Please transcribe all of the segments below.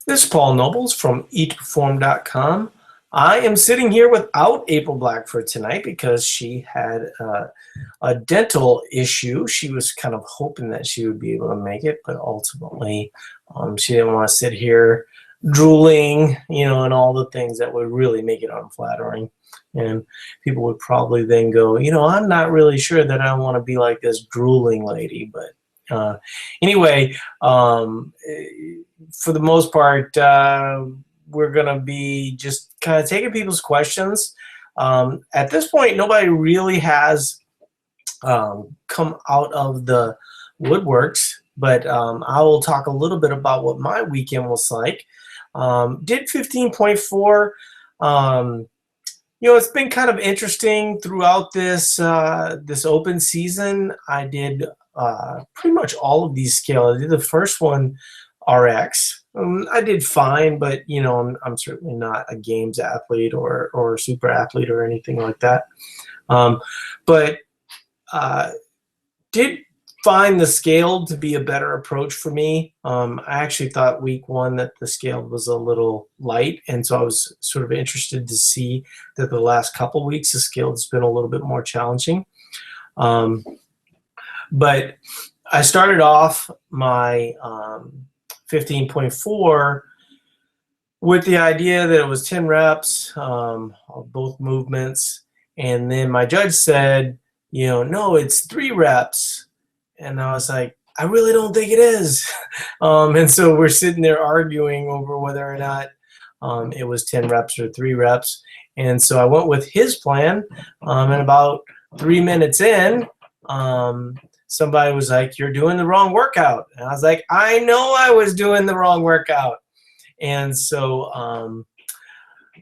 This is Paul Nobles from eatperform.com. I am sitting here without April Blackford tonight because she had a dental issue. She was kind of hoping that she would be able to make it, but ultimately she didn't want to sit here drooling, and all the things that would really make it unflattering. And people would probably then go, I'm not really sure that I want to be like this drooling lady, but anyway, for the most part, we're going to be just kind of taking people's questions. At this point, nobody really has come out of the woodworks, but I will talk a little bit about what my weekend was like. Did 15.4. It's been kind of interesting throughout this open season. I did pretty much all of these scales. I did the first one, RX. I did fine, but I'm certainly not a games athlete or super athlete or anything like that. But did find the scaled to be a better approach for me. I actually thought week one that the scaled was a little light, and so I was sort of interested to see that the last couple weeks the scaled has been a little bit more challenging. But I started off my 15.4 with the idea that it was 10 reps of both movements, and then my judge said, no, it's 3 reps. And I was like, I really don't think it is. And so we're sitting there arguing over whether or not it was 10 reps or 3 reps. And so I went with his plan. And about 3 minutes in, somebody was like, you're doing the wrong workout. And I was like, I know I was doing the wrong workout. And so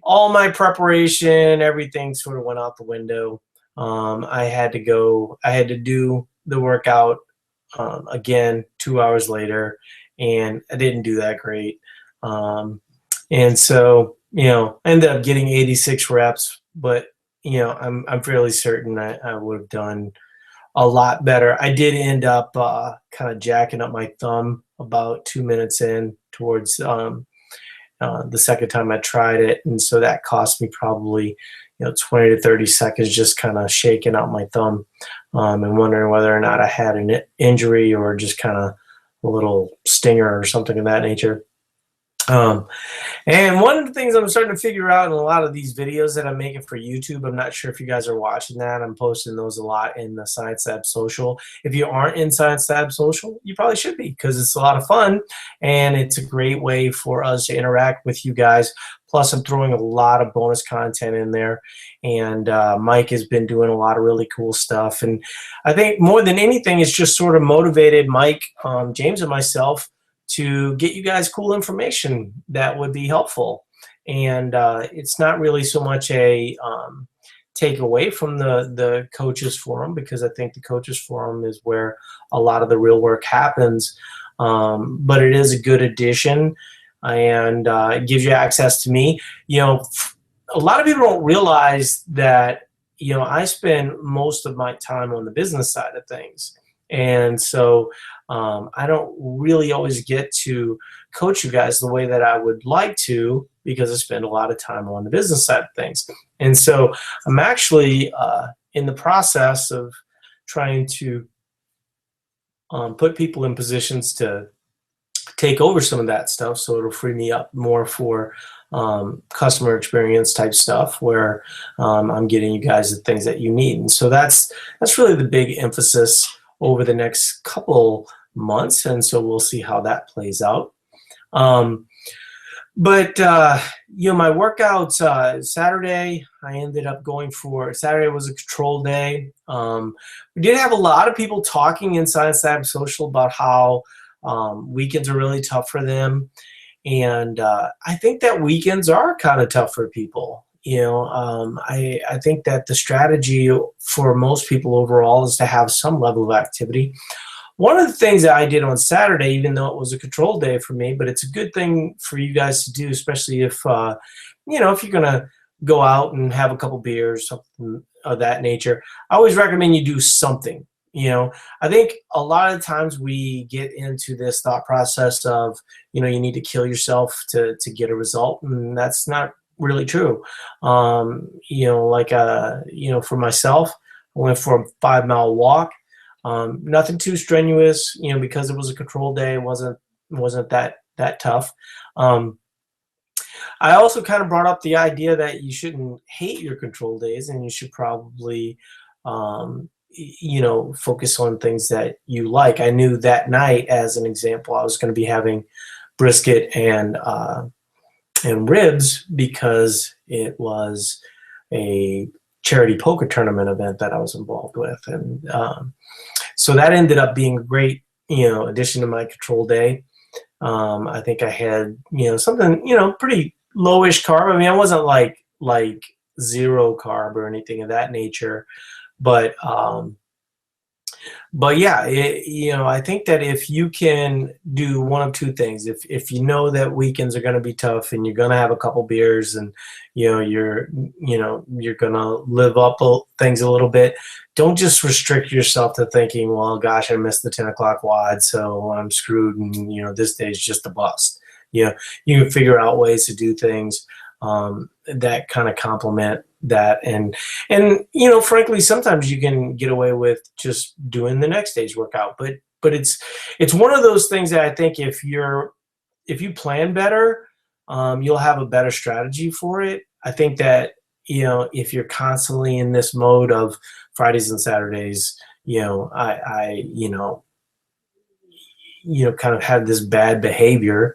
all my preparation, everything sort of went out the window. I had to do the workout again 2 hours later, and I didn't do that great. And so, I ended up getting 86 reps, but, I'm fairly certain I would have done a lot better. I did end up kind of jacking up my thumb about 2 minutes in towards the second time I tried it. And so that cost me probably 20 to 30 seconds just kind of shaking out my thumb and wondering whether or not I had an injury or just kind of a little stinger or something of that nature. And one of the things I'm starting to figure out in a lot of these videos that I'm making for YouTube, I'm not sure if you guys are watching that. I'm posting those a lot in the Science Lab Social. If you aren't in Science Lab Social, you probably should be, because it's a lot of fun and it's a great way for us to interact with you guys. Plus, I'm throwing a lot of bonus content in there, and Mike has been doing a lot of really cool stuff. And I think more than anything, it's just sort of motivated Mike, James, and myself to get you guys cool information that would be helpful. And it's not really so much a take away from the coaches forum, because I think the coaches forum is where a lot of the real work happens. But it is a good addition, and it gives you access to me. A lot of people don't realize that I spend most of my time on the business side of things, and so I don't really always get to coach you guys the way that I would like to, because I spend a lot of time on the business side of things. And so I'm actually in the process of trying to put people in positions to take over some of that stuff, so it'll free me up more for customer experience type stuff, where I'm getting you guys the things that you need. And so that's really the big emphasis over the next couple months, and so we'll see how that plays out. But my workouts, Saturday, I ended up going for, Saturday was a control day. We did have a lot of people talking in Science Lab Social about how weekends are really tough for them. And I think that weekends are kind of tough for people. I think that the strategy for most people overall is to have some level of activity. One of the things that I did on Saturday, even though it was a control day for me, but it's a good thing for you guys to do, especially if, if you're going to go out and have a couple beers, something of that nature. I always recommend you do something. I think a lot of times we get into this thought process of, you need to kill yourself to get a result, and that's not really true. Like, for myself, I went for a 5-mile walk. Nothing too strenuous, because it was a control day. It wasn't that tough. I also kind of brought up the idea that you shouldn't hate your control days, and you should probably, focus on things that you like. I knew that night, as an example, I was going to be having brisket and ribs because it was a charity poker tournament event that I was involved with, and so that ended up being a great, addition to my control day. I think I had, something, pretty lowish carb. I mean, I wasn't like zero carb or anything of that nature, but yeah, I think that if you can do one of two things, if you know that weekends are going to be tough and you're going to have a couple beers and you're going to live up things a little bit, don't just restrict yourself to thinking, well, gosh, I missed the 10 o'clock WOD, so I'm screwed, and this day's just a bust. You can figure out ways to do things that kind of complement that, and frankly, sometimes you can get away with just doing the next day's workout, but it's one of those things that I think if you plan better, you'll have a better strategy for it. I think that if you're constantly in this mode of Fridays and Saturdays, I kind of have this bad behavior,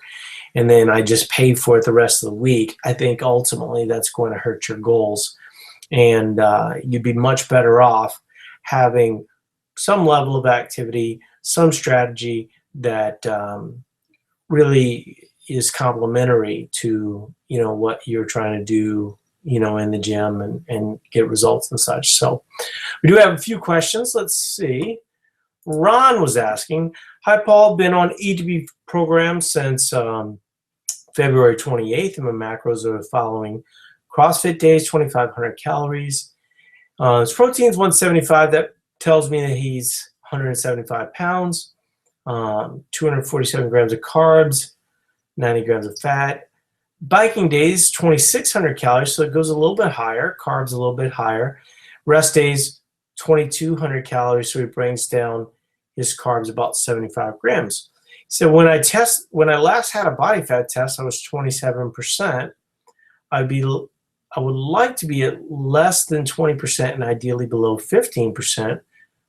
and then I just pay for it the rest of the week, I think ultimately that's going to hurt your goals. And you'd be much better off having some level of activity, some strategy that really is complementary to, what you're trying to do, in the gym and get results and such. So we do have a few questions. Let's see. Ron was asking, hi, Paul, been on ETB program since February 28th, and my macros are following CrossFit days, 2,500 calories. His protein's 175. That tells me that he's 175 pounds, 247 grams of carbs, 90 grams of fat. Biking days, 2,600 calories, so it goes a little bit higher. Carbs a little bit higher. Rest days, 2,200 calories, so he brings down his carbs about 75 grams. So when I last had a body fat test, I was 27%. I would like to be at less than 20% and ideally below 15%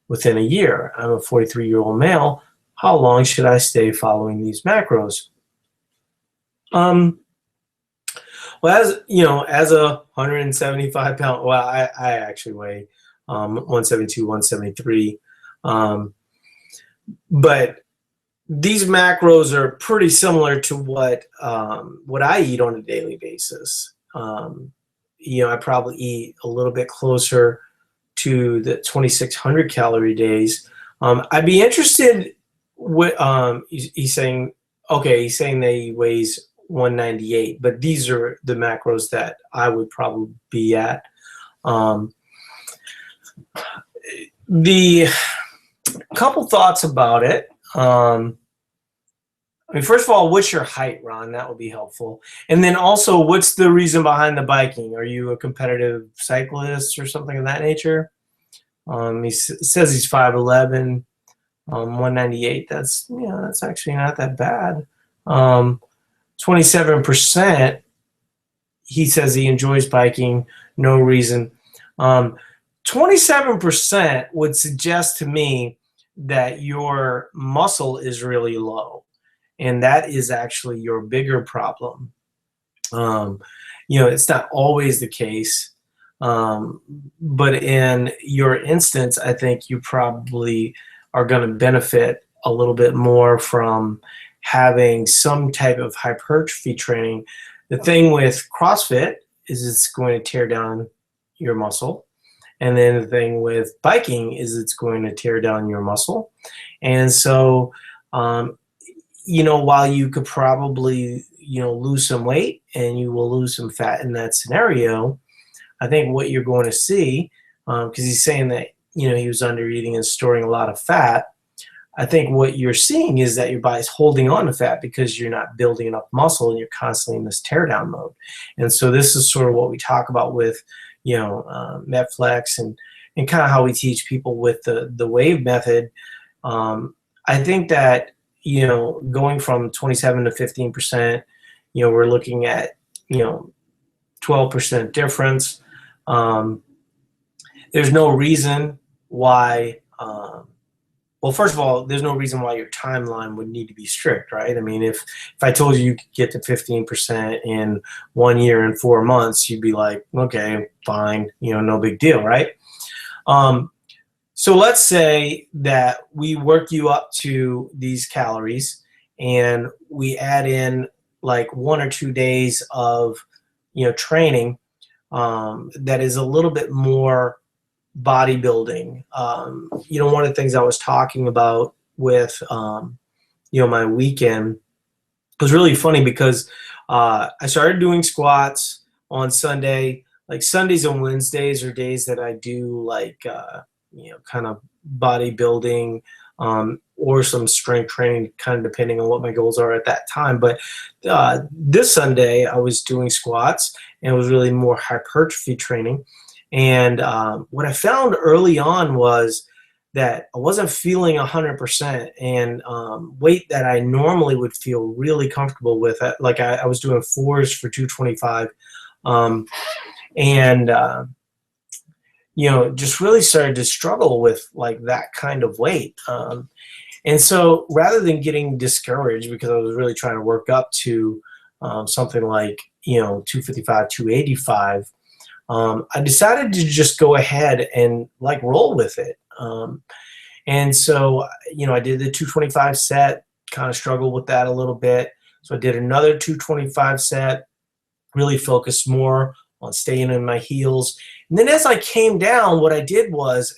within a year. I'm a 43-year-old male. How long should I stay following these macros? Well, as a 175 pound, well, I actually weigh 172, 173. But these macros are pretty similar to what I eat on a daily basis. I probably eat a little bit closer to the 2,600 calorie days. I'd be interested with, he's saying that he weighs 198, but these are the macros that I would probably be at. The couple thoughts about it. First of all, what's your height, Ron? That would be helpful. And then also, what's the reason behind the biking? Are you a competitive cyclist or something of that nature? He says he's 5'11", 198. That's actually not that bad. 27%. He says he enjoys biking. No reason. 27% would suggest to me that your muscle is really low. And that is actually your bigger problem. It's not always the case. But in your instance, I think you probably are going to benefit a little bit more from having some type of hypertrophy training. The thing with CrossFit is it's going to tear down your muscle. And then the thing with biking is it's going to tear down your muscle. And so, while you could probably, lose some weight and you will lose some fat in that scenario, I think what you're going to see, because he's saying that, he was under eating and storing a lot of fat. I think what you're seeing is that your body's holding on to fat because you're not building enough muscle and you're constantly in this tear down mode. And so this is sort of what we talk about with, Metflex and kind of how we teach people with the WAVE method. I think that, going from 27 to 15%, we're looking at, 12% difference. There's no reason why, well, first of all, there's no reason why your timeline would need to be strict, right? I mean, if I told you could get to 15% in 1 year and 4 months, you'd be like, okay, fine, no big deal, right? So let's say that we work you up to these calories and we add in like 1 or 2 days of, training that is a little bit more bodybuilding. One of the things I was talking about with, my weekend was really funny because I started doing squats on Sunday. Like Sundays and Wednesdays are days that I do like, kind of bodybuilding or some strength training, kind of depending on what my goals are at that time. But this Sunday I was doing squats and it was really more hypertrophy training. And what I found early on was that I wasn't feeling 100%, and weight that I normally would feel really comfortable with. Like I was doing 4s for 225, just really started to struggle with like that kind of weight. And so rather than getting discouraged because I was really trying to work up to something like 255, 285. I decided to just go ahead and like roll with it. And so, I did the 225 set, kind of struggled with that a little bit. So I did another 225 set, really focused more on staying in my heels. And then as I came down, what I did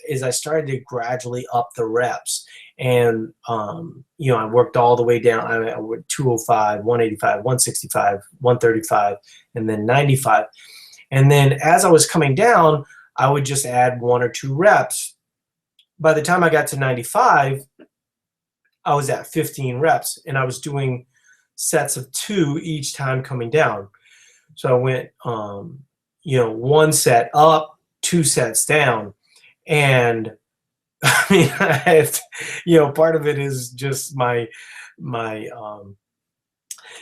is I started to gradually up the reps. And, I worked all the way down. I went 205, 185, 165, 135, and then 95. And then as I was coming down, I would just add 1 or 2 reps. By the time I got to 95, I was at 15 reps, and I was doing sets of 2 each time coming down. So I went, 1 set up, 2 sets down. And I mean, part of it is just my I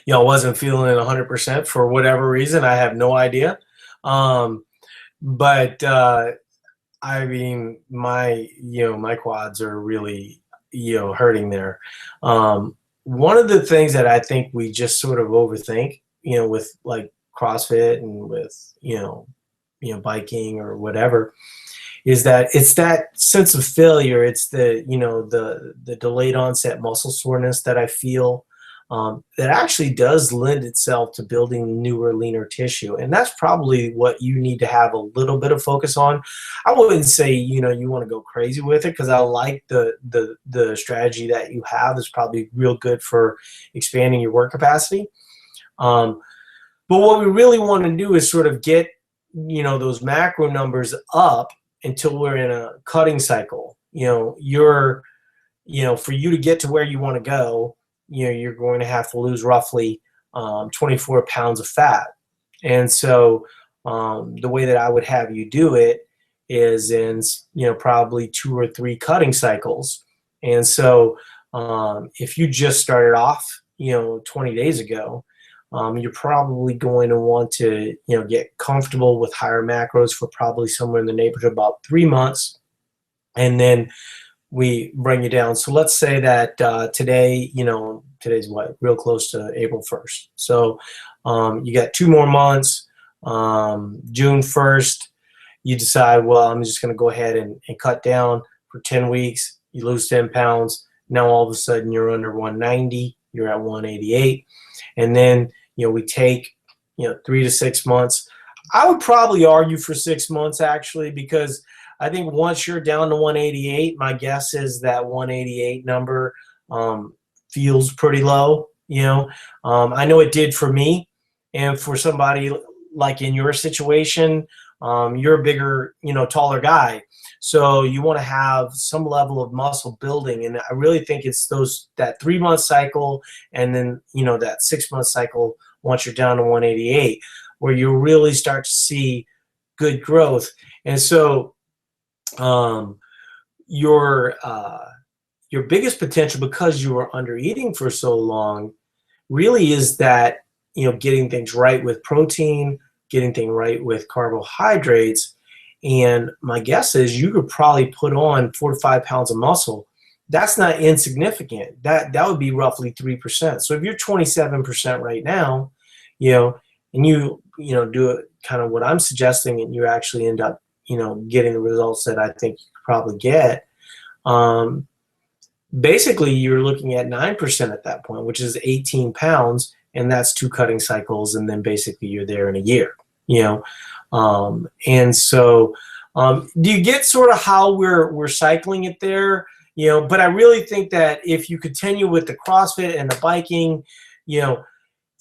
wasn't feeling 100% for whatever reason. I have no idea. But I mean, my quads are really, hurting there. One of the things that I think we just sort of overthink, with like CrossFit and with, biking or whatever, is that it's that sense of failure. It's the, the delayed onset muscle soreness that I feel. That actually does lend itself to building newer, leaner tissue. And that's probably what you need to have a little bit of focus on. I wouldn't say, you want to go crazy with it, because I like the strategy that you have is probably real good for expanding your work capacity. But what we really want to do is sort of get, those macro numbers up until we're in a cutting cycle. For you to get to where you want to go, you're going to have to lose roughly 24 pounds of fat. And so the way that I would have you do it is in, probably 2 or 3 cutting cycles. And so if you just started off, 20 days ago, you're probably going to want to, get comfortable with higher macros for probably somewhere in the neighborhood of about 3 months. And then we bring you down. So let's say that today, today's what? Real close to April 1st. So you got 2 more months. June 1st, you decide, well, I'm just going to go ahead and cut down for 10 weeks. You lose 10 pounds. Now all of a sudden you're under 190. You're at 188. And then, we take, 3 to 6 months. I would probably argue for 6 months, actually, because I think once you're down to 188, my guess is that 188 number feels pretty low. I know it did for me, and for somebody like in your situation, you're a bigger, taller guy. So you want to have some level of muscle building. And I really think it's that 3-month cycle and then, that 6-month cycle once you're down to 188, where you really start to see good growth. And so your biggest potential, because you were under eating for so long, really is that, getting things right with protein, getting things right with carbohydrates. And my guess is you could probably put on 4 to 5 pounds of muscle. That's not insignificant. That would be roughly 3%. So if you're 27% right now, and you do it kind of what I'm suggesting, and you actually end up, getting the results that I think you could probably get, basically you're looking at 9% at that point, which is 18 pounds, and that's 2 cutting cycles, and then basically you're there in a year, and so do you get sort of how we're cycling it there? But I really think that if you continue with the CrossFit and the biking,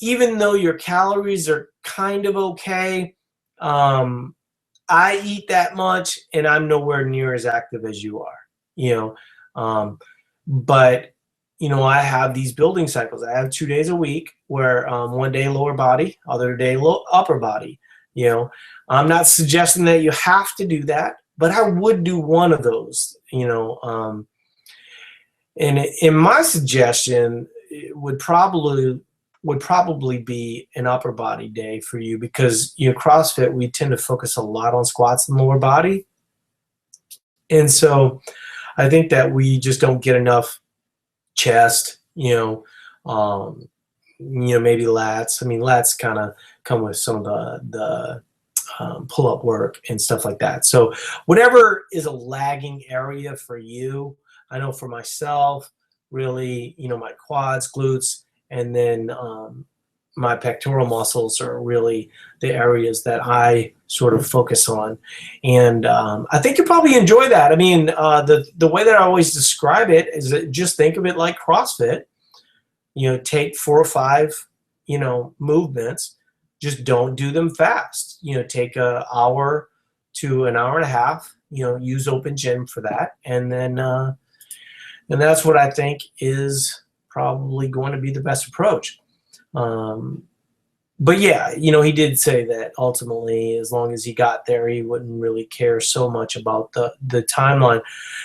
even though your calories are kind of okay, I eat that much and I'm nowhere near as active as you are, but I have these building cycles. I have 2 days a week where one day lower body, other day upper body. I'm not suggesting that you have to do that, but I would do one of those. And in my suggestion, it would probably be an upper body day for you, because CrossFit, we tend to focus a lot on squats and lower body, and so I think that we just don't get enough chest, maybe lats. I mean, lats kind of come with some of the pull-up work and stuff like that. So whatever is a lagging area for you, I know for myself, really, my quads, glutes, and then my pectoral muscles are really the areas that I sort of focus on. And I think you probably enjoy that. I mean, the way that I always describe it is that just think of it like CrossFit. Take 4 or 5, movements. Just don't do them fast. Take an hour to an hour and a half. Use open gym for that. And then and that's what I think is probably going to be the best approach. But yeah, he did say that ultimately, as long as he got there, he wouldn't really care so much about the timeline.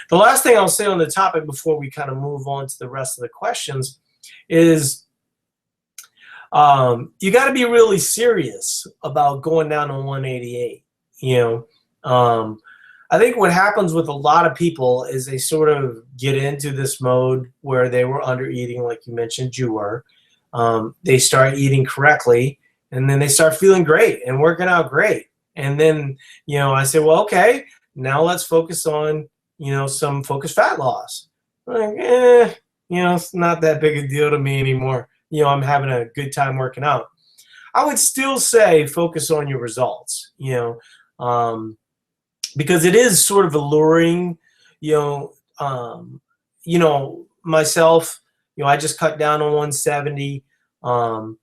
The last thing I'll say on the topic before we kind of move on to the rest of the questions is you got to be really serious about going down to 188. I think what happens with a lot of people is they sort of get into this mode where they were under eating, like you mentioned you were. They start eating correctly, and then they start feeling great and working out great. And then, I say, well, okay, now let's focus on, some focused fat loss. Like, it's not that big a deal to me anymore. I'm having a good time working out. I would still say focus on your results, because it is sort of alluring, myself, I just cut down on 170. And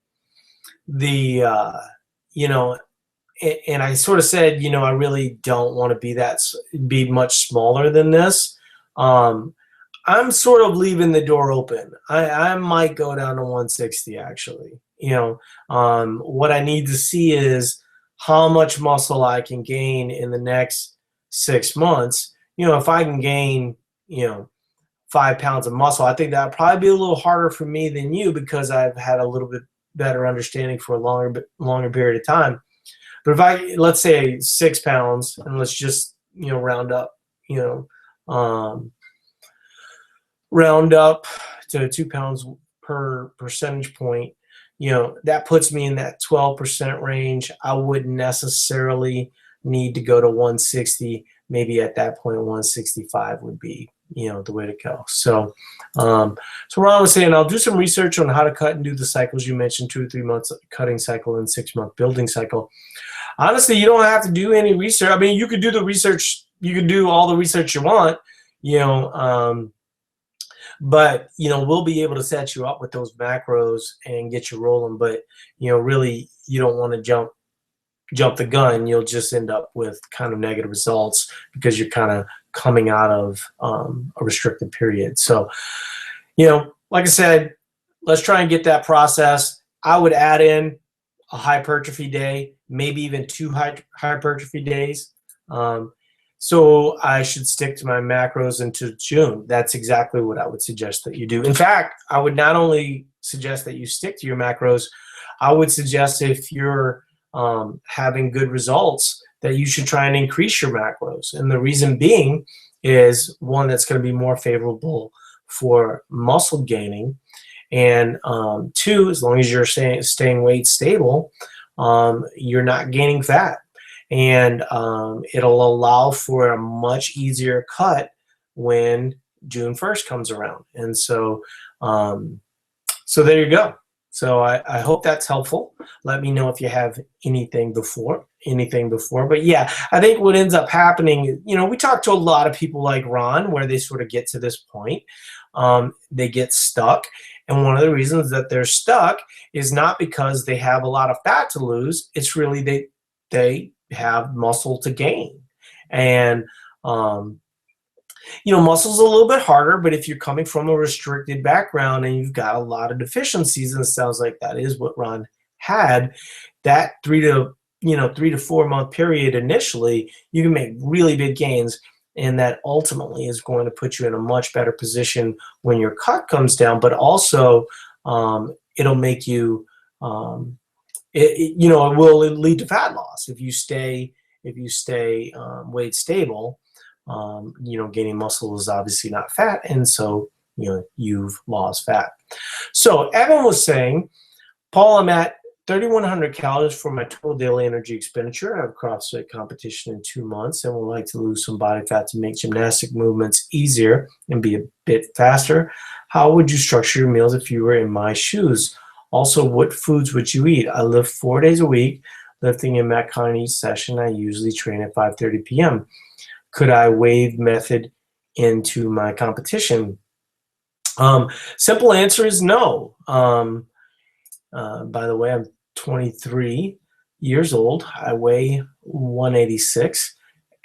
I sort of said, I really don't want to be much smaller than this. I'm sort of leaving the door open. I might go down to 160 actually. What I need to see is how much muscle I can gain in the next 6 months. If I can gain, 5 pounds of muscle, I think that would probably be a little harder for me than you, because I've had a little bit better understanding for a longer period of time. But if let's say 6 pounds, and let's just, round up, round up to 2 pounds per percentage point, that puts me in that 12% range. I wouldn't necessarily need to go to 160. Maybe at that point, 165 would be, the way to go. So Ron was saying, I'll do some research on how to cut and do the cycles you mentioned, 2 or 3 months cutting cycle and 6-month building cycle. Honestly, you don't have to do any research. I mean, you could do the research. You could do all the research you want, but, we'll be able to set you up with those macros and get you rolling. But, really, you don't want to jump jump the gun, you'll just end up with kind of negative results because you're kind of coming out of a restricted period. So, like I said, let's try and get that process. I would add in a hypertrophy day, maybe even 2 hypertrophy days. So I should stick to my macros into June. That's exactly what I would suggest that you do. In fact, I would not only suggest that you stick to your macros, I would suggest if you're having good results that you should try and increase your macros. And the reason being is, one, that's going to be more favorable for muscle gaining. And 2, as long as you're staying weight stable, you're not gaining fat. And it'll allow for a much easier cut when June 1st comes around. And so, so there you go. So I hope that's helpful. Let me know if you have anything before. But yeah, I think what ends up happening, we talk to a lot of people like Ron, where they sort of get to this point. They get stuck. And one of the reasons that they're stuck is not because they have a lot of fat to lose. It's really they have muscle to gain. And muscle's a little bit harder, but if you're coming from a restricted background and you've got a lot of deficiencies, and it sounds like that is what Ron had, that 3 to 4 month period initially, you can make really big gains, and that ultimately is going to put you in a much better position when your cut comes down. But also, it'll make you, it will lead to fat loss if you stay weight stable. Gaining muscle is obviously not fat, and so you've lost fat. So Evan was saying, Paul, I'm at 3,100 calories for my total daily energy expenditure. I have a CrossFit competition in 2 months and would like to lose some body fat to make gymnastic movements easier and be a bit faster. How would you structure your meals if you were in my shoes? Also, what foods would you eat? I lift 4 days a week, lifting in Metcon each session. I usually train at 5:30 p.m. Could I wave method into my competition? Simple answer is no. By the way, I'm 23 years old. I weigh 186,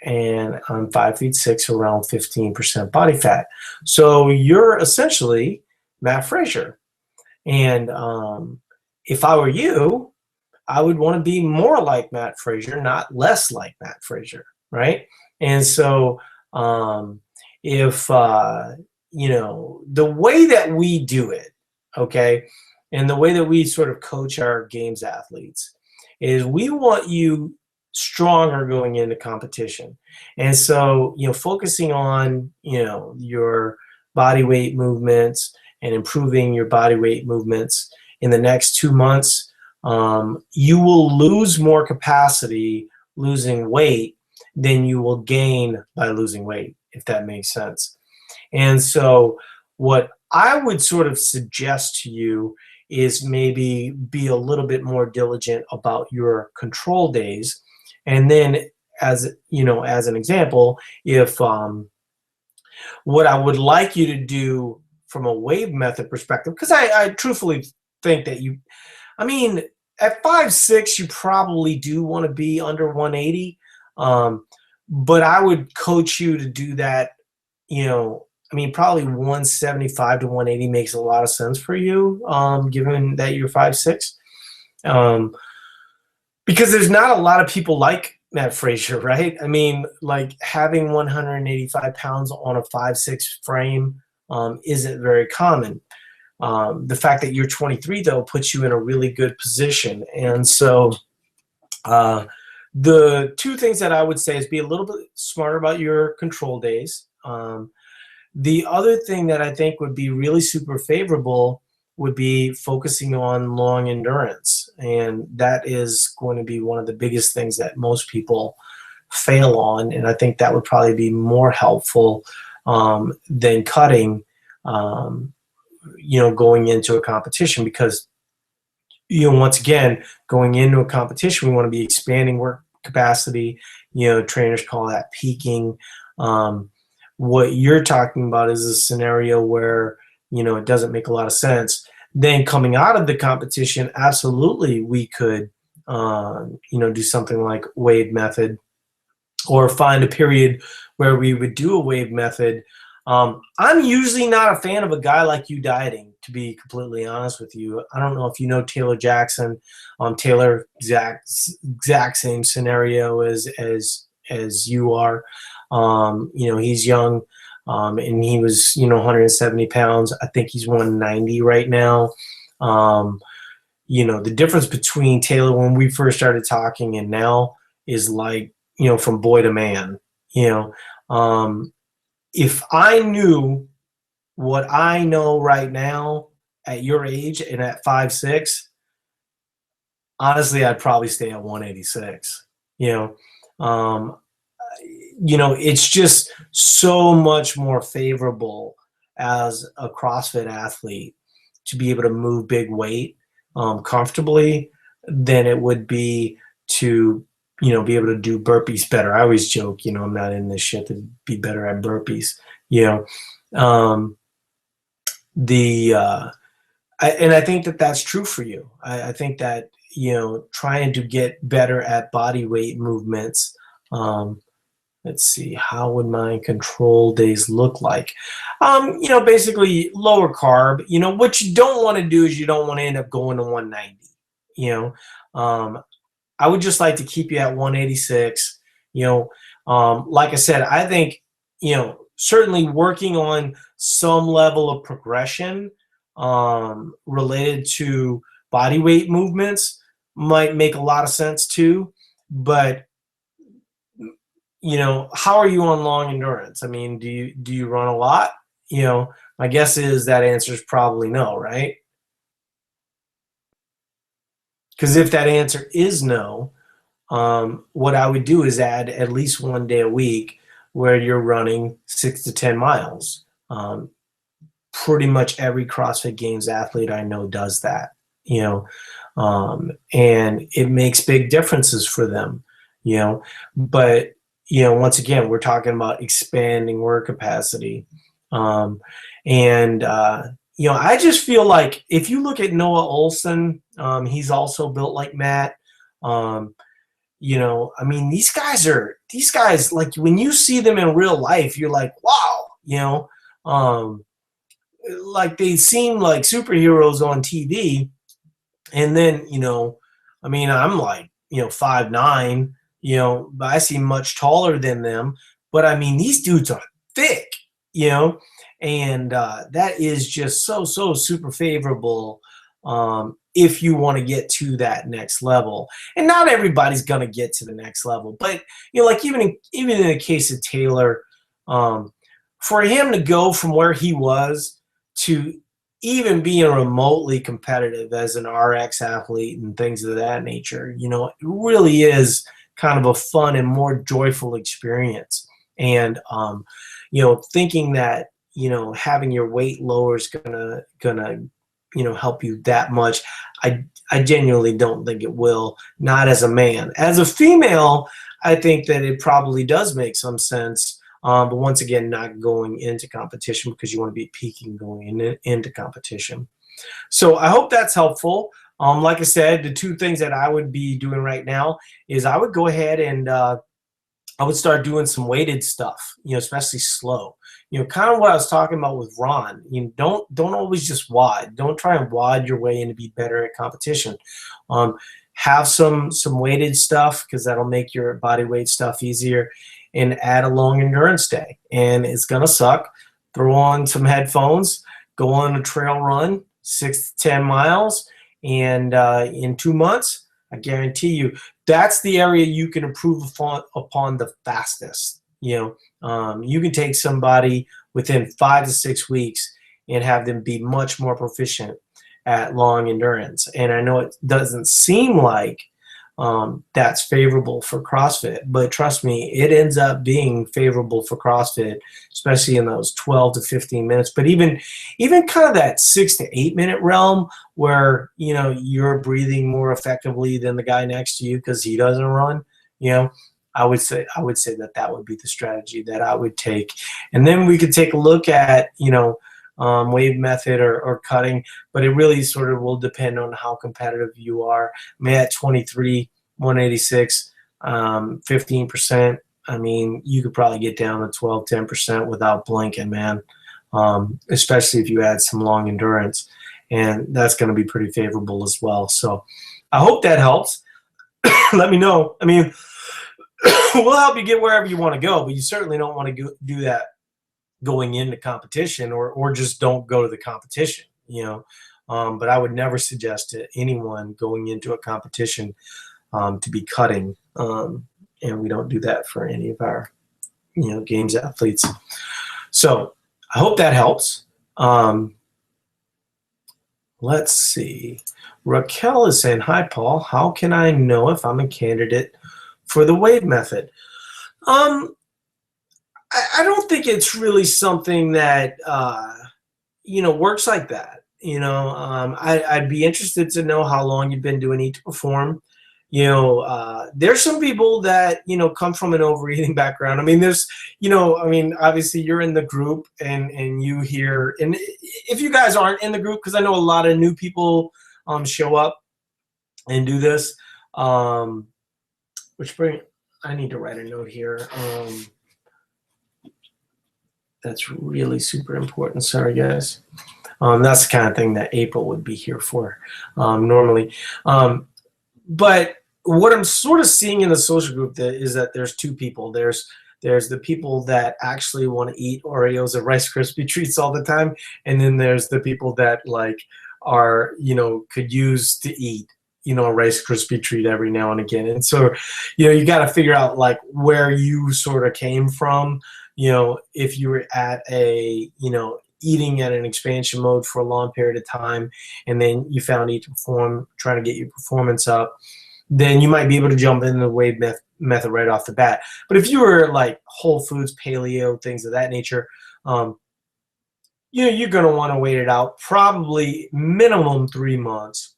and I'm 5'6", around 15% body fat. So you're essentially Matt Frazier. And if I were you, I would want to be more like Matt Frazier, not less like Matt Frazier, right? And so if, the way that we do it, okay, and the way that we sort of coach our games athletes is we want you stronger going into competition. And so, focusing on, your body weight movements and improving your body weight movements in the next 2 months, you will lose more capacity losing weight than you will gain by losing weight, if that makes sense. And so what I would sort of suggest to you is maybe be a little bit more diligent about your control days. And then as an example, if what I would like you to do from a wave method perspective, because I truthfully think that at 5'6", you probably do want to be under 180. But I would coach you to do that, probably 175 to 180 makes a lot of sense for you, given that you're 5'6". Because there's not a lot of people like Matt Frazier, right? Like having 185 pounds on a 5'6" frame isn't very common. The fact that you're 23, though, puts you in a really good position. And so the two things that I would say is be a little bit smarter about your control days. The other thing that I think would be really super favorable would be focusing on long endurance. And that is going to be one of the biggest things that most people fail on. And I think that would probably be more helpful than cutting, going into a competition, because, once again, going into a competition, we want to be expanding work capacity. Trainers call that peaking. What you're talking about is a scenario where, it doesn't make a lot of sense. Then coming out of the competition, absolutely we could do something like wave method, or find a period where we would do a wave method. I'm usually not a fan of a guy like you dieting, to be completely honest with you. I don't know if you know Taylor Jackson. Taylor, exact same scenario as you are. He's young, and he was 170 pounds. I think he's 190 right now. The difference between Taylor when we first started talking and now is like, from boy to man. If I knew what I know right now at your age and at 5'6", honestly, I'd probably stay at 186. It's just so much more favorable as a CrossFit athlete to be able to move big weight comfortably than it would be to be able to do burpees better. I always joke, I'm not in this shit to be better at burpees. I think that that's true for you. I think that trying to get better at body weight movements. Let's see, how would my control days look like? Basically lower carb. What you don't want to do is you don't want to end up going to 190. I would just like to keep you at 186. Like I said, I think, certainly working on some level of progression related to body weight movements might make a lot of sense too. But, how are you on long endurance? I mean, do you run a lot? My guess is that answer is probably no, right? Because if that answer is no, what I would do is add at least one day a week where you're running 6 to 10 miles. Pretty much every CrossFit Games athlete I know does that, and it makes big differences for them, but, once again, we're talking about expanding work capacity. I just feel like if you look at Noah Olson, he's also built like Matt. I mean, these guys, like when you see them in real life, you're like, wow, like they seem like superheroes on TV. And then, I mean, I'm like, 5'9", but I seem much taller than them. But I mean, these dudes are thick, and that is just so super favorable if you want to get to that next level. And not everybody's gonna get to the next level, but like even in the case of Taylor, for him to go from where he was to even being remotely competitive as an RX athlete and things of that nature, it really is kind of a fun and more joyful experience. And thinking that having your weight lower is gonna help you that much, I genuinely don't think it will. Not as a man. As a female, I think that it probably does make some sense. But once again, not going into competition because you want to be peaking going into competition. So I hope that's helpful. Like I said, the two things that I would be doing right now is I would go ahead and I would start doing some weighted stuff, especially slow. Kind of what I was talking about with Ron. Don't always just WOD. Don't try and WOD your way in to be better at competition. Have some weighted stuff because that'll make your body weight stuff easier. And add a long endurance day. And it's going to suck. Throw on some headphones, go on a trail run, 6 to 10 miles, and in 2 months, I guarantee you, that's the area you can improve upon the fastest. You can take somebody within 5 to 6 weeks and have them be much more proficient at long endurance. And I know it doesn't seem like that's favorable for CrossFit, but trust me, it ends up being favorable for CrossFit, especially in those 12 to 15 minutes. But even kind of that 6 to 8 minute realm where you're breathing more effectively than the guy next to you because he doesn't run. I would say that would be the strategy that I would take, and then we could take a look at wave method or cutting, but it really sort of will depend on how competitive you are. I mean, at 23, 186, 15%, I mean, you could probably get down to 12, 10% without blinking, man, especially if you add some long endurance. And that's going to be pretty favorable as well. So I hope that helps. Let me know. I mean, we'll help you get wherever you want to go, but you certainly don't want to do that going into competition, or just don't go to the competition, you know. But I would never suggest to anyone going into a competition to be cutting, and we don't do that for any of our, you know, games athletes. So I hope that helps. Let's see. Raquel is saying, hi, Paul. How can I know if I'm a candidate for the wave method? I don't think it's really something that, you know, works like that. You know, I'd be interested to know how long you've been doing Eat to Perform. You know, there's some people that, you know, come from an overeating background. I mean, there's, you know, I mean, obviously you're in the group and you hear, and if you guys aren't in the group, because I know a lot of new people show up and do this, which I need to write a note here. That's really super important. Sorry, guys. That's the kind of thing that April would be here for normally. But what I'm sort of seeing in the social group is that there's two people. There's the people that actually want to eat Oreos or Rice Krispie treats all the time, and then there's the people that like are, you know, could use to eat, you know, a Rice Krispie treat every now and again. And so, you know, you got to figure out like where you sort of came from. You know, if you were at a, you know, eating at an expansion mode for a long period of time, and then you found Eat to Perform, trying to get your performance up, then you might be able to jump into the wave method right off the bat. But if you were like whole foods, paleo, things of that nature, you know, you're going to want to wait it out, probably minimum 3 months,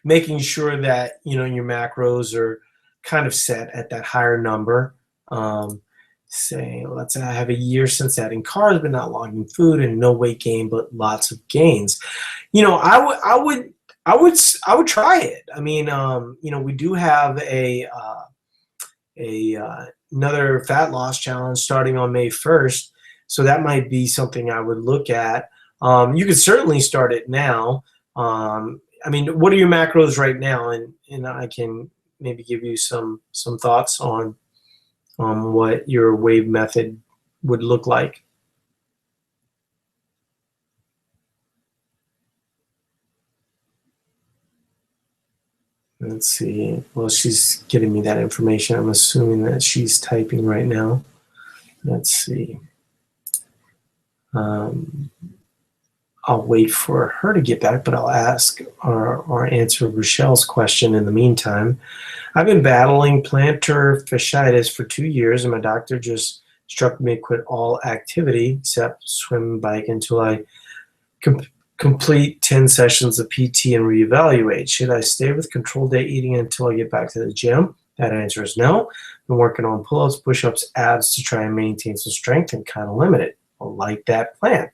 making sure that, you know, your macros are kind of set at that higher number. Say, let's say I have a year since adding carbs, but not logging food, and no weight gain, but lots of gains. You know, I would try it. I mean, you know, we do have another fat loss challenge starting on May 1st, so that might be something I would look at. You could certainly start it now. I mean, what are your macros right now? And I can maybe give you some thoughts on what your wave method would look like. Let's see. Well, she's getting me that information. I'm assuming that she's typing right now. Let's see. I'll wait for her to get back, but I'll ask or answer Rochelle's question in the meantime. I've been battling plantar fasciitis for 2 years, and my doctor just instructed me to quit all activity except swim and bike until I complete 10 sessions of PT and reevaluate. Should I stay with controlled day eating until I get back to the gym? That answer is no. Been working on pull-ups, push-ups, abs to try and maintain some strength and kind of limit it. I like that plan.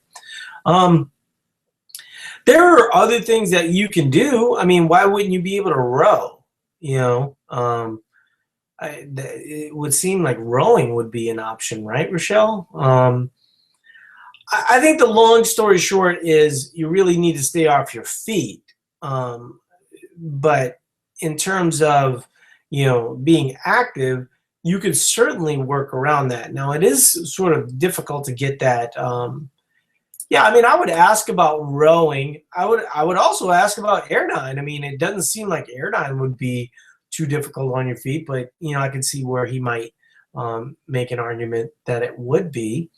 There are other things that you can do. I mean, why wouldn't you be able to row? You know, it would seem like rowing would be an option, right, Rochelle? I think the long story short is you really need to stay off your feet. But in terms of, you know, being active, you could certainly work around that. Now, it is sort of difficult to get that. Yeah, I mean, I would ask about rowing. I would also ask about Airdyne. I mean, it doesn't seem like Airdyne would be too difficult on your feet, but, you know, I could see where he might make an argument that it would be.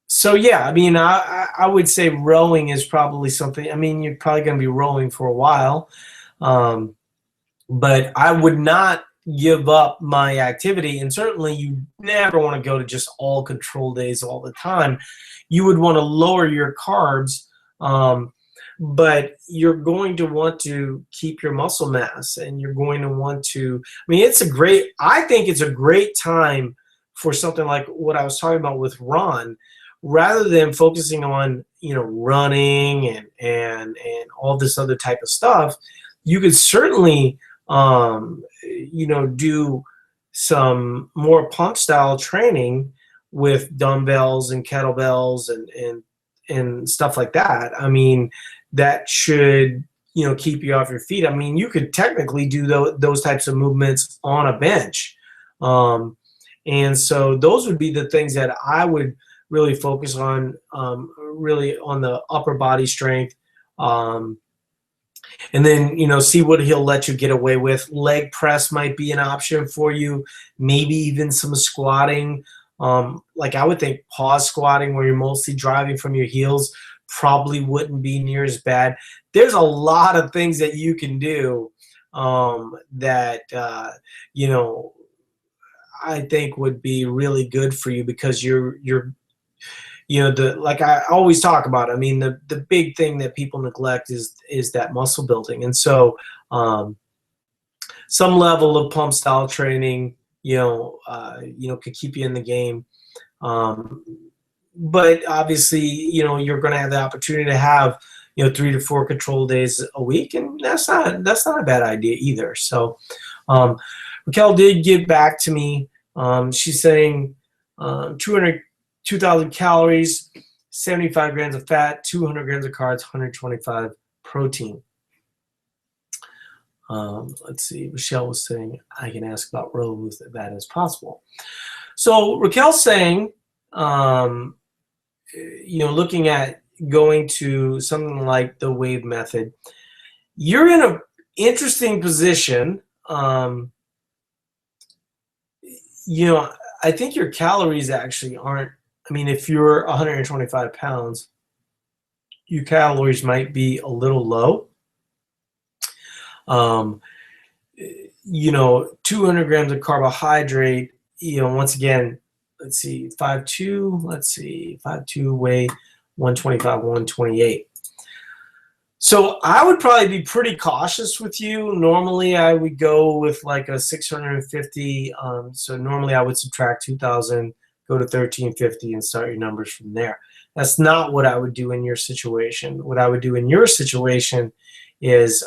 So, yeah, I mean, I would say rowing is probably something. I mean, you're probably going to be rowing for a while, but I would not give up my activity, and certainly you never want to go to just all control days all the time. You would want to lower your carbs, but you're going to want to keep your muscle mass, and you're going to want to, I mean, I think it's a great time for something like what I was talking about with Ron. rather than focusing on, you know, running and all this other type of stuff, you could certainly, you know, do some more pump style training with dumbbells and kettlebells and stuff like that. I mean, that should, you know, keep you off your feet. I mean, you could technically do those types of movements on a bench. And so those would be the things that I would really focus on, really on the upper body strength. And then, you know, see what he'll let you get away with. Leg press might be an option for you, maybe even some squatting. Like I would think pause squatting, where you're mostly driving from your heels, probably wouldn't be near as bad. There's a lot of things that you can do that, you know, I think would be really good for you, because you're you know, like I always talk about, I mean, the big thing that people neglect is that muscle building. And so some level of pump style training, you know, could keep you in the game. But obviously, you know, you're going to have the opportunity to have, you know, 3 to 4 control days a week, and that's not a bad idea either. So Raquel did get back to me. She's saying 2,000 calories, 75 grams of fat, 200 grams of carbs, 125 protein. Let's see. Michelle was saying I can ask about rows that as possible. So Raquel's saying, you know, looking at going to something like the wave method, you're in an interesting position. You know, I think your calories actually aren't, I mean, if you're 125 pounds, your calories might be a little low. You know, 200 grams of carbohydrate, you know, once again, let's see, 5'2", let's see, 5'2", weigh 125, 128. So I would probably be pretty cautious with you. Normally I would go with like a 650. So normally I would subtract 2,000, go to 1,350 and start your numbers from there. That's not what I would do in your situation. What I would do in your situation is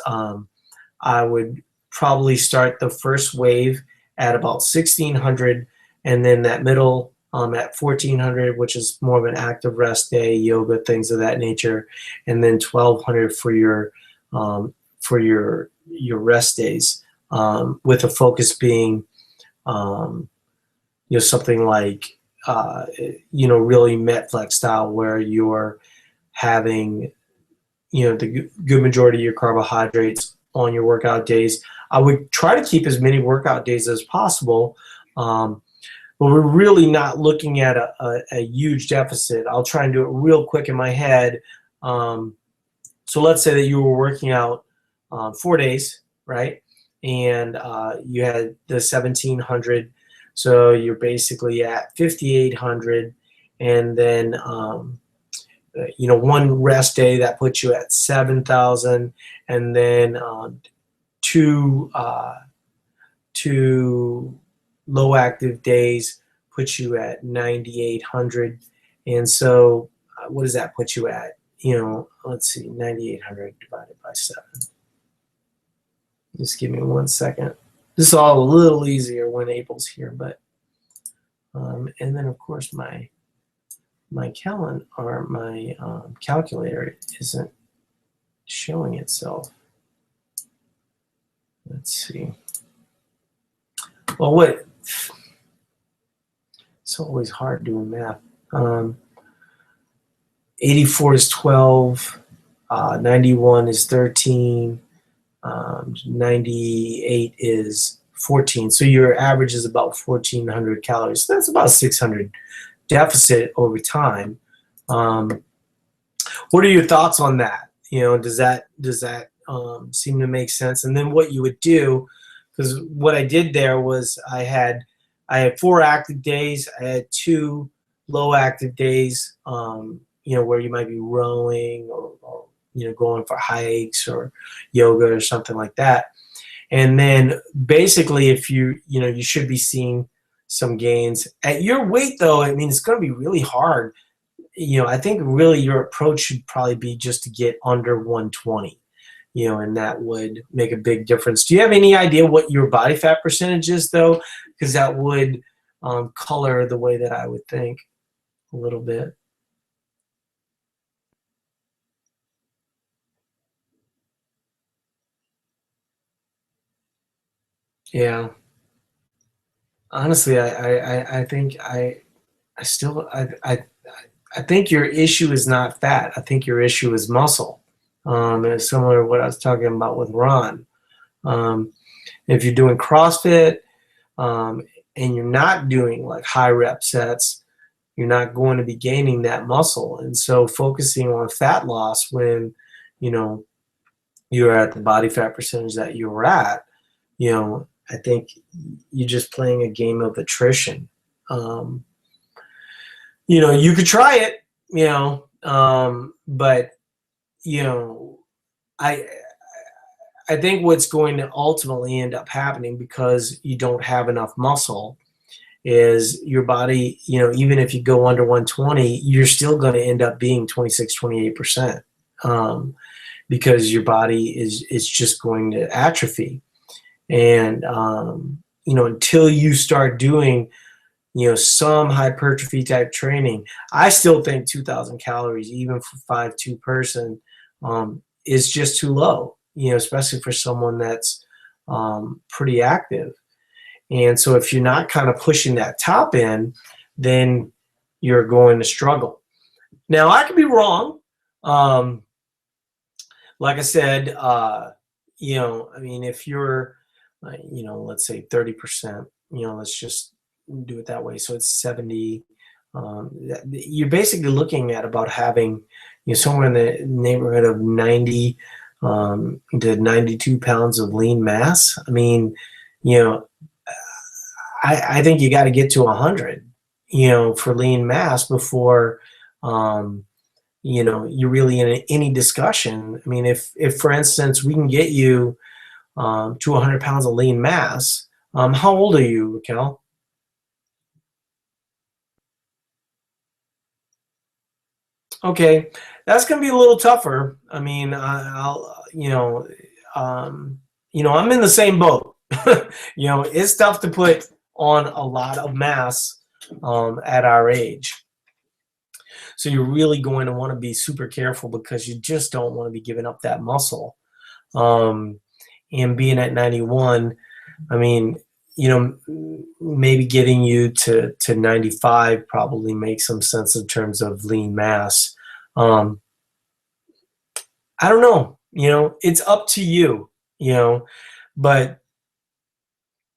I would probably start the first wave at about 1,600, and then that middle at 1,400, which is more of an active rest day, yoga, things of that nature, and then 1,200 for your rest days, with a focus being, you know, something like, you know, really Metflex style, where you're having, you know, the good majority of your carbohydrates on your workout days. I would try to keep as many workout days as possible, but we're really not looking at a huge deficit. I'll try and do it real quick in my head. So let's say that you were working out 4 days, right? And you had the 1,700. So you're basically at 5,800. And then, you know, one rest day, that puts you at 7,000. And then two low active days puts you at 9,800. And so what does that put you at? You know, let's see, 9,800 divided by 7. Just give me 1 second. This is all a little easier when April's here, but and then of course my calendar, or my calculator isn't showing itself. Let's see. Well, what? It's always hard doing math. 84 is 12. 91 is 13. 98 is 14. So your average is about 1,400 calories. So that's about 600 deficit over time. What are your thoughts on that? You know, does that seem to make sense? And then what you would do, because what I did there was I had 4 active days. I had 2 low active days, you know, where you might be rowing or you know, going for hikes or yoga or something like that. And then basically, if you know, you should be seeing some gains at your weight, though. I mean, it's going to be really hard. I think really your approach should probably be just to get under 120, and that would make a big difference. Do you have any idea what your body fat percentage is, though? Because that would color the way that I would think a little bit. Yeah. Honestly, I think I still I think your issue is not fat. I think your issue is muscle. And it's similar to what I was talking about with Ron. Um, if you're doing CrossFit um, and you're not doing like high rep sets, you're not going to be gaining that muscle. And so focusing on fat loss when, you know, you're at the body fat percentage that you're at, I think you're just playing a game of attrition. Um, you could try it, but you know, I I think what's going to ultimately end up happening because you don't have enough muscle is your body, even if you go under 120, you're still going to end up being 26, 28%, because your body is just going to atrophy. And, until you start doing, some hypertrophy type training, I still think 2,000 calories, even for 5'2" person, is just too low, especially for someone that's pretty active. And so if you're not kind of pushing that top end, then you're going to struggle. Now, I could be wrong. Like I said, if you're, let's say 30%, let's just do it that way. So it's 70. You're basically looking at about having, somewhere in the neighborhood of 90 to 92 pounds of lean mass. I mean, I think you got to get to 100, for lean mass before, you're really in any discussion. I mean, if for instance, we can get you to 100 pounds of lean mass, how old are you, Raquel? Okay, that's going to be a little tougher. I mean, I'm in the same boat. It's tough to put on a lot of mass at our age. So you're really going to want to be super careful because you just don't want to be giving up that muscle. And being at 91, I mean, maybe getting you to 95 probably makes some sense in terms of lean mass. I don't know, it's up to you, but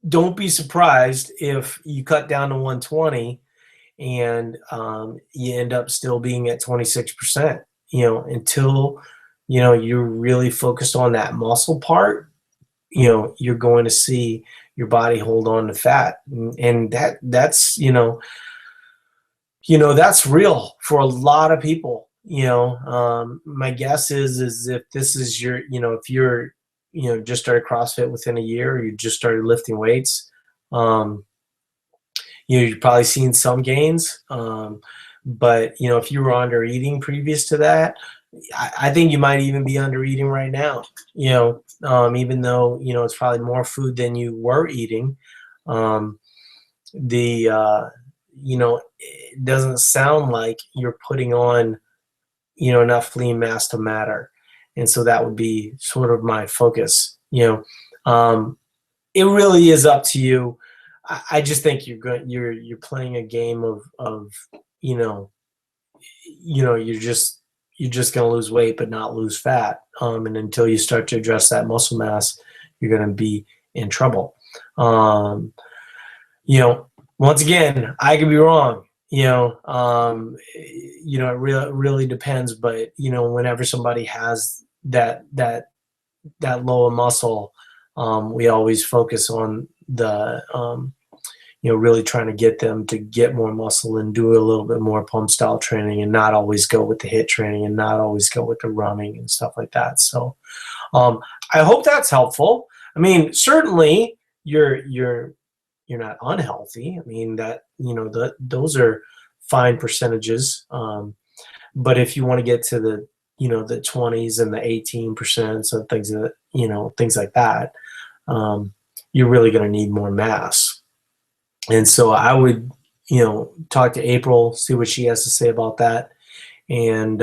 don't be surprised if you cut down to 120 and you end up still being at 26%, until, you're really focused on that muscle part, you're going to see your body hold on to fat. And that's that's real for a lot of people. My guess is if this is your, if you're, just started CrossFit within a year, or you just started lifting weights, you've probably seen some gains. But, if you were under eating previous to that, I think you might even be under eating right now, even though, it's probably more food than you were eating. It doesn't sound like you're putting on, enough lean mass to matter. And so that would be sort of my focus. It really is up to you. I just think you're playing a game of you're just going to lose weight but not lose fat. And until you start to address that muscle mass, you're going to be in trouble. Once again, I could be wrong. It really depends. But whenever somebody has that lower muscle, we always focus on the really trying to get them to get more muscle and do a little bit more pump style training, and not always go with the HIIT training and not always go with the running and stuff like that. So I hope that's helpful. I mean, certainly you're not unhealthy. I mean, that those are fine percentages. But if you want to get to the, the 20s and the 18% and things that, things like that, you're really going to need more mass. And so I would, talk to April, see what she has to say about that. And,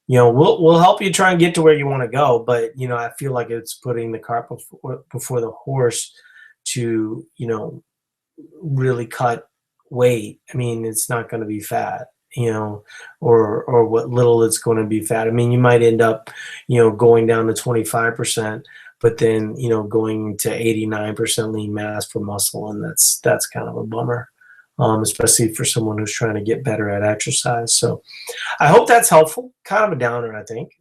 we'll help you try and get to where you want to go. But, I feel like it's putting the cart before the horse to, really cut weight. I mean, it's not going to be fat, or what little it's going to be fat. I mean, you might end up, going down to 25%, but then, going to 89% lean mass for muscle. And that's kind of a bummer, especially for someone who's trying to get better at exercise. So I hope that's helpful. Kind of a downer, I think,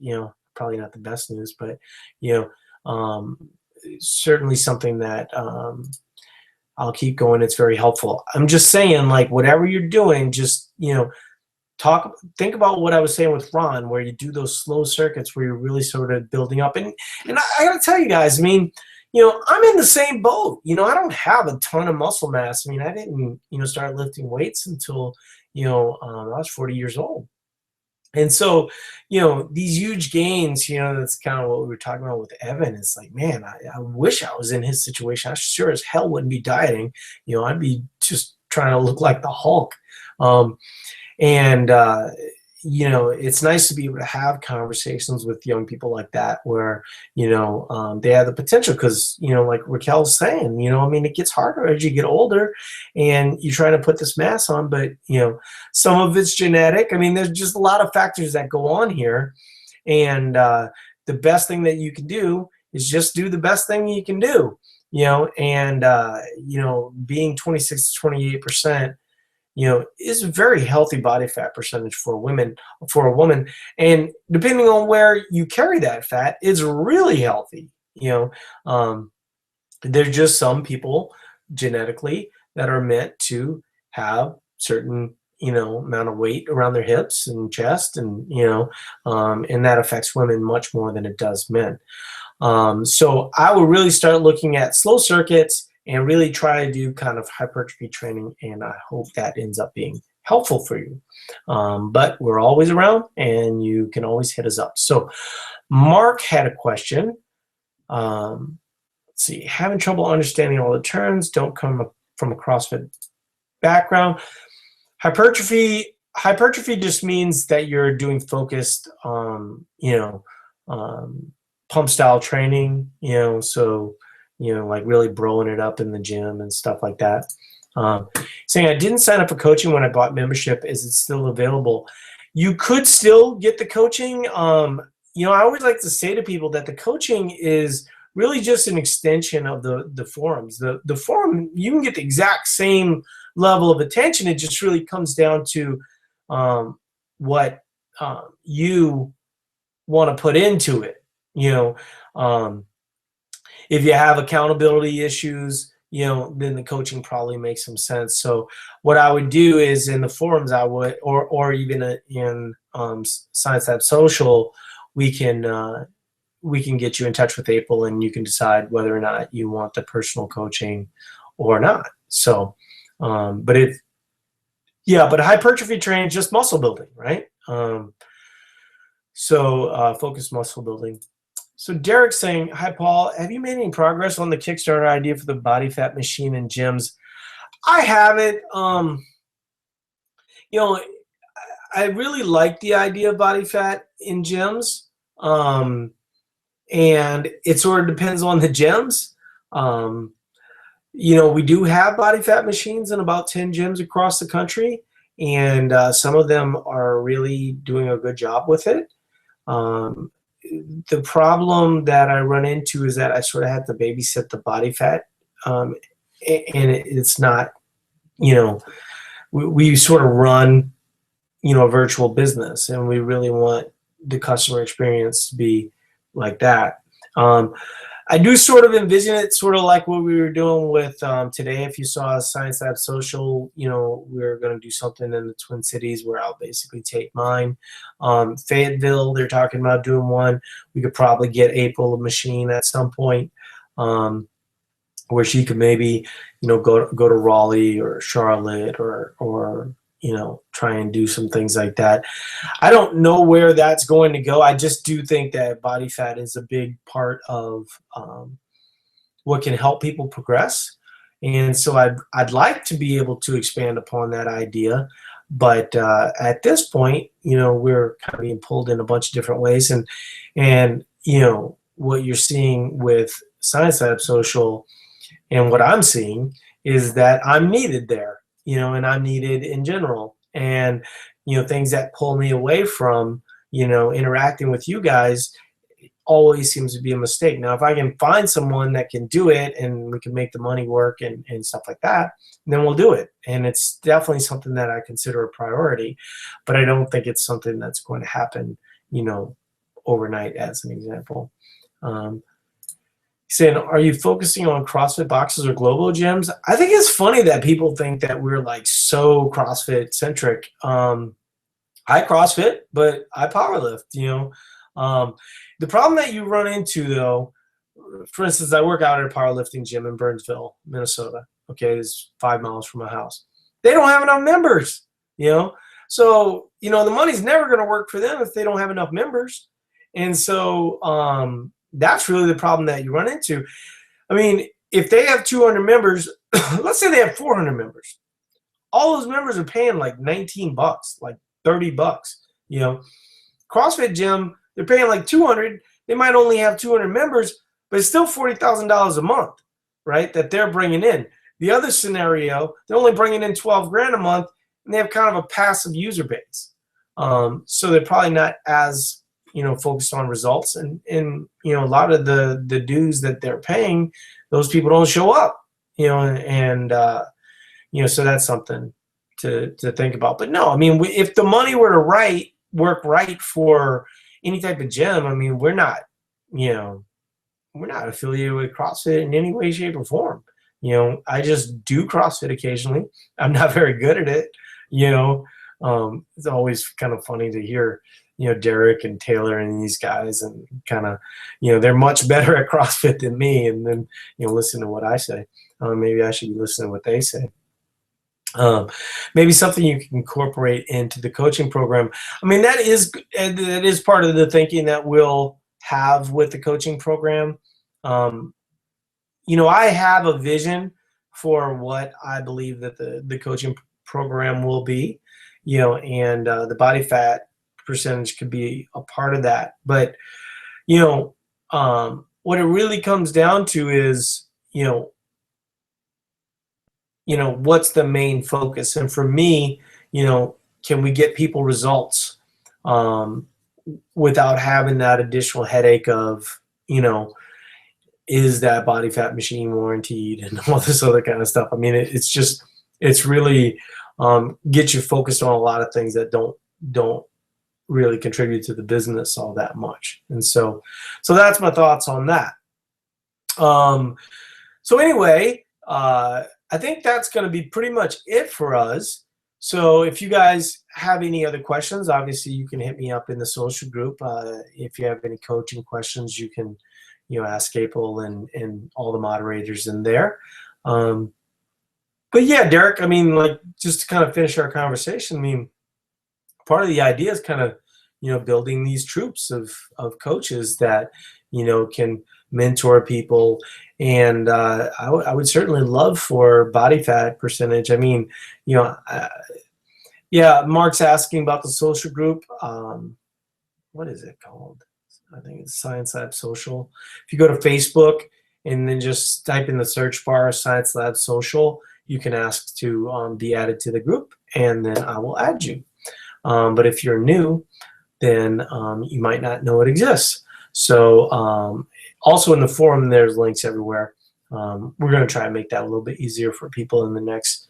probably not the best news, but, certainly something that, I'll keep going. It's very helpful. I'm just saying, like, whatever you're doing, just, think about what I was saying with Ron, where you do those slow circuits where you're really sort of building up. And I got to tell you guys, I mean, I'm in the same boat. I don't have a ton of muscle mass. I mean, I didn't, start lifting weights until, I was 40 years old. And so, these huge gains, that's kind of what we were talking about with Evan. It's like, man, I wish I was in his situation. I sure as hell wouldn't be dieting. I'd be just trying to look like the Hulk. It's nice to be able to have conversations with young people like that where, they have the potential because, like Raquel's saying, I mean, it gets harder as you get older and you're trying to put this mass on, but, some of it's genetic. I mean, there's just a lot of factors that go on here. And the best thing that you can do is just do the best thing you can do, being 26 to 28%, is a very healthy body fat percentage for a woman. And depending on where you carry that fat, it's really healthy. There's just some people genetically that are meant to have certain, amount of weight around their hips and chest and, and that affects women much more than it does men. So I would really start looking at slow circuits and really try to do kind of hypertrophy training, and I hope that ends up being helpful for you. But we're always around, and you can always hit us up. So Mark had a question. Let's see, having trouble understanding all the terms, don't come from a CrossFit background. Hypertrophy just means that you're doing focused, pump style training, so like really broing it up in the gym and stuff like that. Saying I didn't sign up for coaching when I bought membership. Is it still available? You could still get the coaching. I always like to say to people that the coaching is really just an extension of the forums. The forum, you can get the exact same level of attention. It just really comes down to what you want to put into it. If you have accountability issues, then the coaching probably makes some sense. So what I would do is in the forums, I would, or even in Science Lab Social, we can get you in touch with April, and you can decide whether or not you want the personal coaching or not. So, but hypertrophy training is just muscle building, right? Focused muscle building. So Derek's saying, hi, Paul, have you made any progress on the Kickstarter idea for the body fat machine in gyms? I haven't. I really like the idea of body fat in gyms. And it sort of depends on the gyms. We do have body fat machines in about 10 gyms across the country, and some of them are really doing a good job with it. The problem that I run into is that I sort of have to babysit the body fat, and it's not, we sort of run, a virtual business, and we really want the customer experience to be like that. I do sort of envision it sort of like what we were doing with today. If you saw Science Lab Social, we're going to do something in the Twin Cities where I'll basically take mine. Fayetteville, they're talking about doing one. We could probably get April a machine at some point where she could maybe, go to Raleigh or Charlotte or try and do some things like that. I don't know where that's going to go. I just do think that body fat is a big part of what can help people progress. And so I'd like to be able to expand upon that idea. But at this point, we're kind of being pulled in a bunch of different ways. And what you're seeing with Science Lab Social and what I'm seeing is that I'm needed there, and I'm needed in general. And, things that pull me away from, interacting with you guys always seems to be a mistake. Now, if I can find someone that can do it and we can make the money work and stuff like that, then we'll do it. And it's definitely something that I consider a priority, but I don't think it's something that's going to happen, overnight, as an example. Saying, are you focusing on CrossFit boxes or Globo gyms? I think it's funny that people think that we're like so CrossFit centric. I CrossFit, but I powerlift, the problem that you run into, though, for instance, I work out at a powerlifting gym in Burnsville, Minnesota. Okay, it's 5 miles from my house. They don't have enough members, So, the money's never going to work for them if they don't have enough members. And so that's really the problem that you run into. I mean, if they have 200 members, let's say they have 400 members. All those members are paying like $19, like $30, CrossFit gym, they're paying like 200. They might only have 200 members, but it's still $40,000 a month, right, that they're bringing in. The other scenario, they're only bringing in 12 grand a month, and they have kind of a passive user base. So they're probably not as, focused on results. And a lot of the dues that they're paying, those people don't show up, and so that's something to think about. But no, I mean, if the money were to work right for any type of gym, I mean, we're not affiliated with CrossFit in any way, shape, or form. I just do CrossFit occasionally. I'm not very good at it. It's always kind of funny to hear, Derek and Taylor and these guys, and kind of, they're much better at CrossFit than me. And then, listen to what I say. Maybe I should be listening to what they say. Maybe something you can incorporate into the coaching program. I mean, that is part of the thinking that we'll have with the coaching program. I have a vision for what I believe that the coaching program will be, and the body fat percentage could be a part of that. But, what it really comes down to is, what's the main focus? And for me, can we get people results without having that additional headache of, is that body fat machine warranted and all this other kind of stuff? I mean, it's really get you focused on a lot of things that don't really contribute to the business all that much. And so that's my thoughts on that. So anyway, I think that's going to be pretty much it for us. So if you guys have any other questions, obviously you can hit me up in the social group. If you have any coaching questions, you can, ask April and all the moderators in there. But yeah, Derek, I mean, like, just to kind of finish our conversation, I mean, part of the idea is kind of, building these troops of coaches that, can mentor people. And I would certainly love for body fat percentage. I mean, yeah, Mark's asking about the social group. What is it called? I think it's Science Lab Social. If you go to Facebook and then just type in the search bar Science Lab Social, you can ask to be added to the group, and then I will add you. But if you're new, then you might not know it exists. So also in the forum, there's links everywhere. We're going to try and make that a little bit easier for people in the next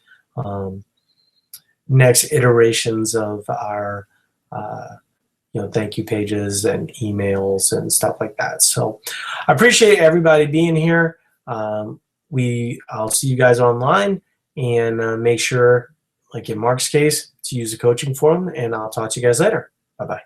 iterations of our thank you pages and emails and stuff like that. So I appreciate everybody being here. I'll see you guys online, and make sure, like in Mark's case, to use the coaching forum, and I'll talk to you guys later. Bye-bye.